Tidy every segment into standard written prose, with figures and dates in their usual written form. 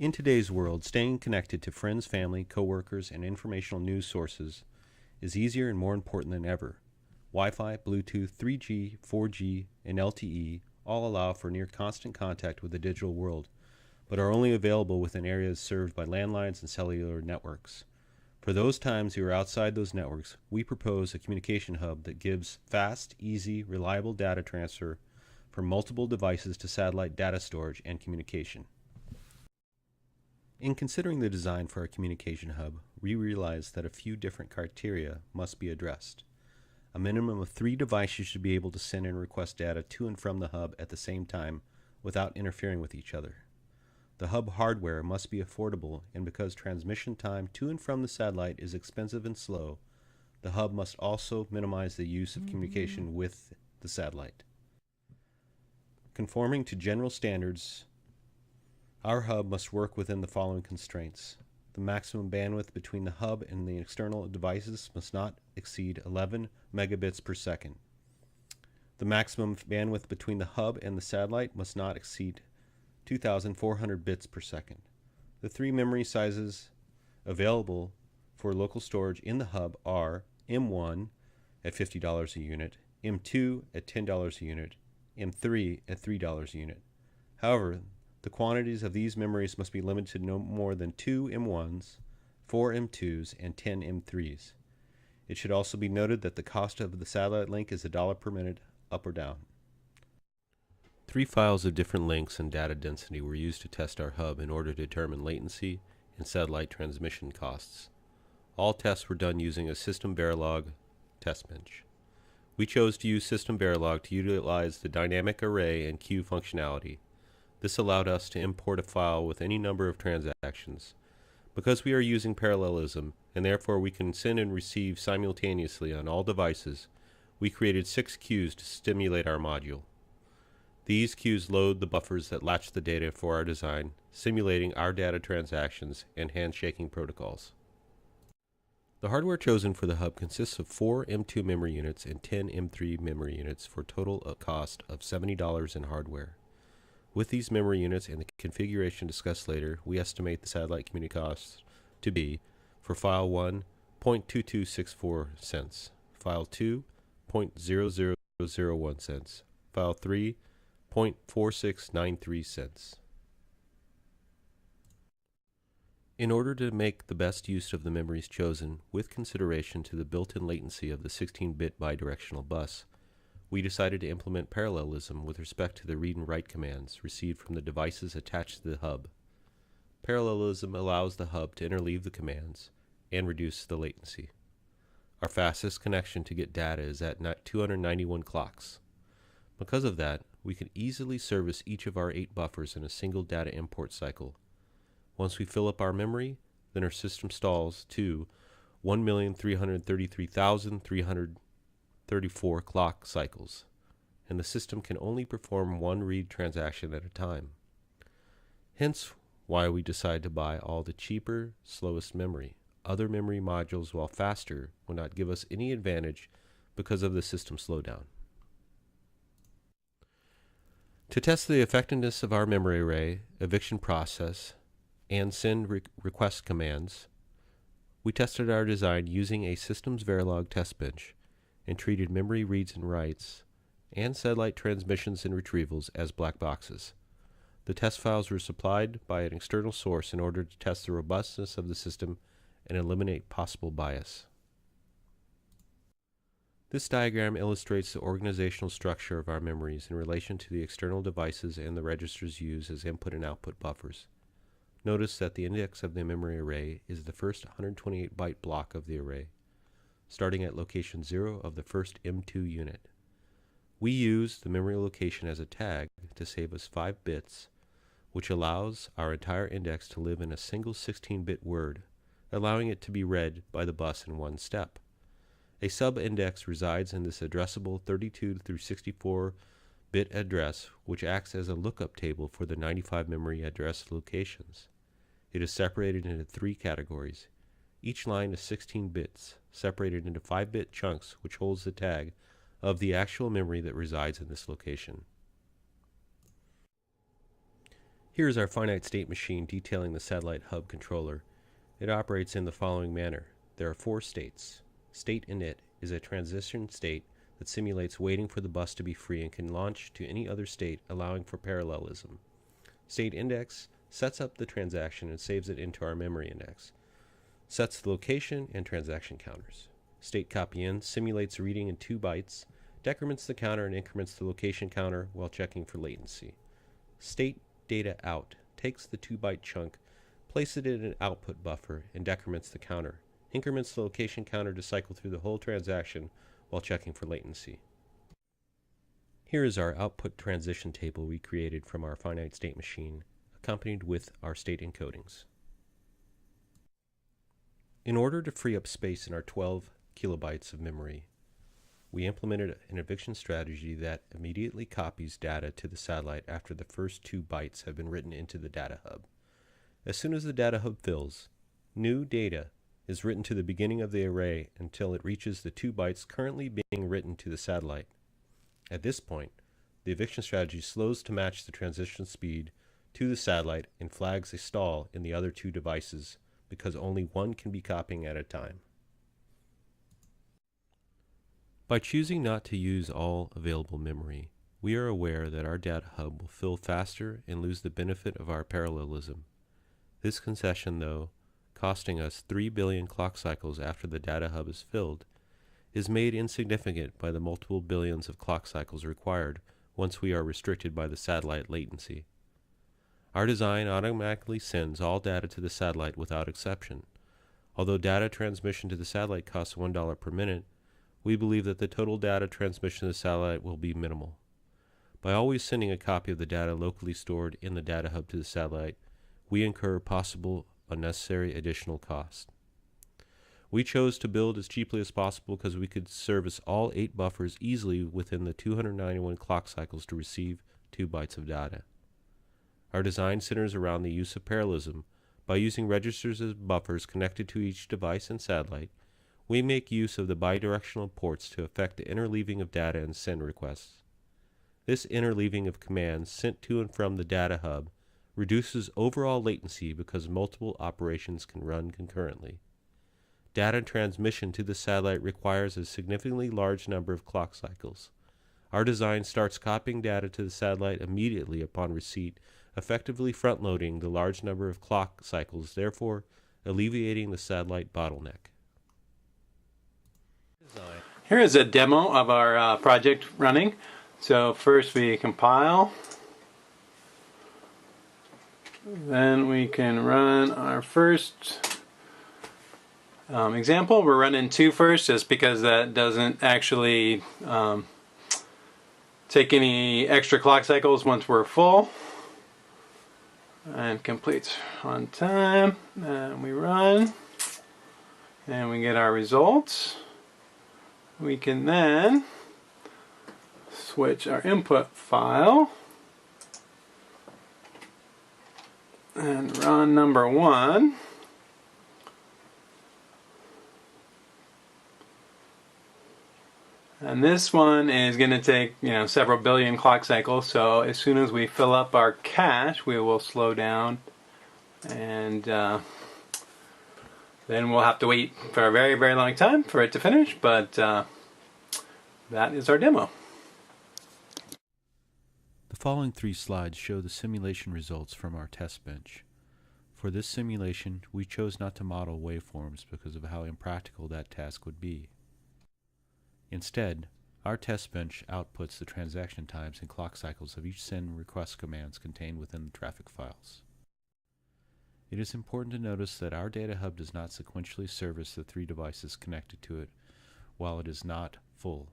In today's world, staying connected to friends, family, coworkers, and informational news sources is easier and more important than ever. Wi-Fi, Bluetooth, 3G, 4G, and LTE all allow for near constant contact with the digital world, but are only available within areas served by landlines and cellular networks. For those times you are outside those networks, we propose a communication hub that gives fast, easy, reliable data transfer from multiple devices to satellite data storage and communication. In considering the design for our communication hub, we realized that a few different criteria must be addressed. A minimum of 3 devices should be able to send and request data to and from the hub at the same time without interfering with each other. The hub hardware must be affordable, and because transmission time to and from the satellite is expensive and slow, the hub must also minimize the use of communication with the satellite. Conforming to general standards, our hub must work within the following constraints. The maximum bandwidth between the hub and the external devices must not exceed 11 megabits per second. The maximum bandwidth between the hub and the satellite must not exceed 2,400 bits per second. The 3 memory sizes available for local storage in the hub are M1 at $50 a unit, M2 at $10 a unit, M3 at $3 a unit. However, the quantities of these memories must be limited to no more than 2 M1s, 4 M2s, and 10 M3s. It should also be noted that the cost of the satellite link is $1 per minute, up or down. 3 files of different lengths and data density were used to test our hub in order to determine latency and satellite transmission costs. All tests were done using a System Verilog test bench. We chose to use System Verilog to utilize the dynamic array and queue functionality. This allowed us to import a file with any number of transactions. Because we are using parallelism, and therefore we can send and receive simultaneously on all devices, we created 6 queues to stimulate our module. These queues load the buffers that latch the data for our design, simulating our data transactions and handshaking protocols. The hardware chosen for the hub consists of 4 M2 memory units and 10 M3 memory units for a total cost of $70 in hardware. With these memory units and the configuration discussed later, we estimate the satellite communication costs to be, for File 1, 0.2264 cents, File 2, 0.0001 cents, File 3, 0.4693 cents. In order to make the best use of the memories chosen, with consideration to the built-in latency of the 16-bit bidirectional bus, we decided to implement parallelism with respect to the read and write commands received from the devices attached to the hub. Parallelism allows the hub to interleave the commands and reduce the latency. Our fastest connection to get data is at 291 clocks. Because of that, we can easily service each of our 8 buffers in a single data import cycle. Once we fill up our memory, then our system stalls to 1,333,334 clock cycles, and the system can only perform 1 read transaction at a time. Hence why we decide to buy all the cheaper, slowest memory. Other memory modules, while faster, will not give us any advantage because of the system slowdown. To test the effectiveness of our memory array, eviction process, and send request commands, we tested our design using a Systems Verilog test bench and treated memory reads and writes and satellite transmissions and retrievals as black boxes. The test files were supplied by an external source in order to test the robustness of the system and eliminate possible bias. This diagram illustrates the organizational structure of our memories in relation to the external devices and the registers used as input and output buffers. Notice that the index of the memory array is the first 128-byte block of the array, starting at location 0 of the first M2 unit. We use the memory location as a tag to save us 5 bits, which allows our entire index to live in a single 16-bit word, allowing it to be read by the bus in one step. A sub-index resides in this addressable 32 through 64-bit address, which acts as a lookup table for the 95 memory address locations. It is separated into 3 categories. Each line is 16 bits, separated into 5-bit chunks, which holds the tag of the actual memory that resides in this location. Here is our finite state machine detailing the satellite hub controller. It operates in the following manner. There are 4 states. State init is a transition state that simulates waiting for the bus to be free and can launch to any other state, allowing for parallelism. State index sets up the transaction and saves it into our memory index. Sets the location and transaction counters. State copy in simulates reading in 2 bytes, decrements the counter and increments the location counter while checking for latency. State data out takes the 2-byte chunk, places it in an output buffer, and decrements the counter. Increments the location counter to cycle through the whole transaction while checking for latency. Here is our output transition table we created from our finite state machine, accompanied with our state encodings. In order to free up space in our 12 kilobytes of memory, we implemented an eviction strategy that immediately copies data to the satellite after the first 2 bytes have been written into the data hub. As soon as the data hub fills, new data is written to the beginning of the array until it reaches the 2 bytes currently being written to the satellite. At this point, the eviction strategy slows to match the transition speed to the satellite and flags a stall in the other 2 devices because only one can be copying at a time. By choosing not to use all available memory, we are aware that our data hub will fill faster and lose the benefit of our parallelism. This concession, though, costing us 3 billion clock cycles after the data hub is filled, is made insignificant by the multiple billions of clock cycles required once we are restricted by the satellite latency. Our design automatically sends all data to the satellite without exception. Although data transmission to the satellite costs $1 per minute, we believe that the total data transmission to the satellite will be minimal. By always sending a copy of the data locally stored in the data hub to the satellite, we incur possible unnecessary additional costs. We chose to build as cheaply as possible because we could service all 8 buffers easily within the 291 clock cycles to receive 2 bytes of data. Our design centers around the use of parallelism. By using registers as buffers connected to each device and satellite, we make use of the bidirectional ports to effect the interleaving of data and send requests. This interleaving of commands sent to and from the data hub reduces overall latency because multiple operations can run concurrently. Data transmission to the satellite requires a significantly large number of clock cycles. Our design starts copying data to the satellite immediately upon receipt, effectively front-loading the large number of clock cycles, therefore alleviating the satellite bottleneck. Here is a demo of our project running. So first we compile, then we can run our first example. We're running 2 first just because that doesn't actually take any extra clock cycles once we're full, and completes on time. And we run and we get our results. We can then switch our input file and run number 1. And this one is going to take, several billion clock cycles. So as soon as we fill up our cache, we will slow down, and then we'll have to wait for a very, very long time for it to finish. But that is our demo. The following 3 slides show the simulation results from our test bench. For this simulation, we chose not to model waveforms because of how impractical that task would be. Instead, our test bench outputs the transaction times and clock cycles of each send and request commands contained within the traffic files. It is important to notice that our data hub does not sequentially service the 3 devices connected to it while it is not full.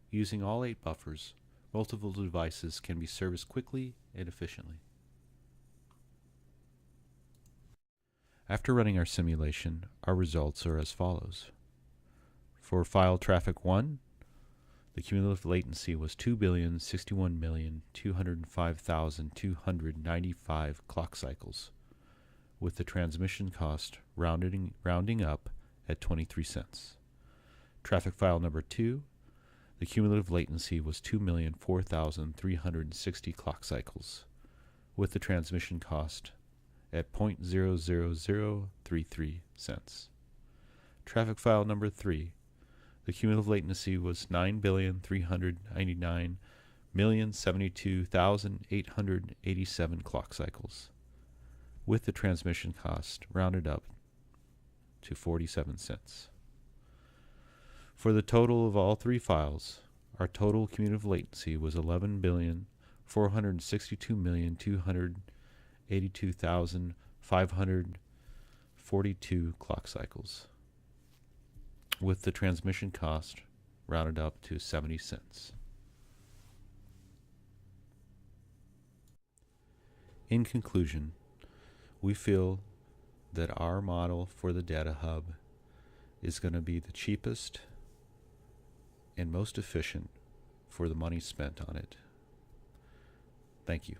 Using all 8 buffers, multiple devices can be serviced quickly and efficiently. After running our simulation, our results are as follows. For file traffic 1, the cumulative latency was 2,061,205,295 clock cycles, with the transmission cost rounding up at 23 cents. Traffic file number 2, the cumulative latency was 2,004,360 clock cycles, with the transmission cost at 0.00033 cents. Traffic file number 3. The cumulative latency was 9,399,072,887 clock cycles, with the transmission cost rounded up to 47 cents. For the total of all 3 files, our total cumulative latency was 11,462,282,542 clock cycles, with the transmission cost rounded up to 70 cents. In conclusion, we feel that our model for the data hub is going to be the cheapest and most efficient for the money spent on it. Thank you.